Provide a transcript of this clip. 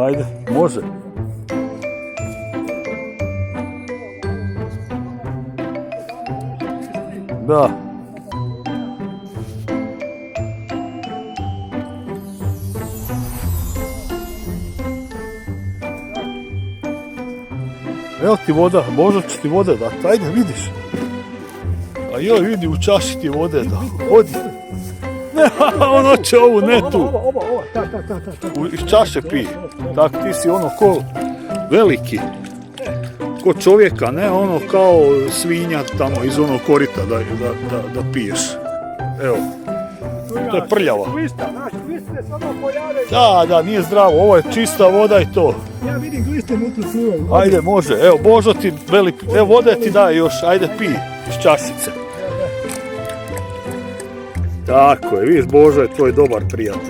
Ajde, može. Da. Evo ti voda, Božo će ti vode dati, ajde vidiš. A joj vidi u čaši ti vode da, hodi. Ne, ono će ovu, ne tu. Iz čaše pi. Tak ti si ono ko veliki. Ko čovjeka, ne ono kao svinja tamo iz onog korita da piješ. Evo. To je prljava. Da, nije zdravo, ovo je čista voda i to. Ja vidim gliste unutra plivaju. Ajde, može, evo Božo ti veli, evo vode ti daje još, ajde pi iz čašice. Tako je, vidiš Božo je tvoj dobar prijatelj.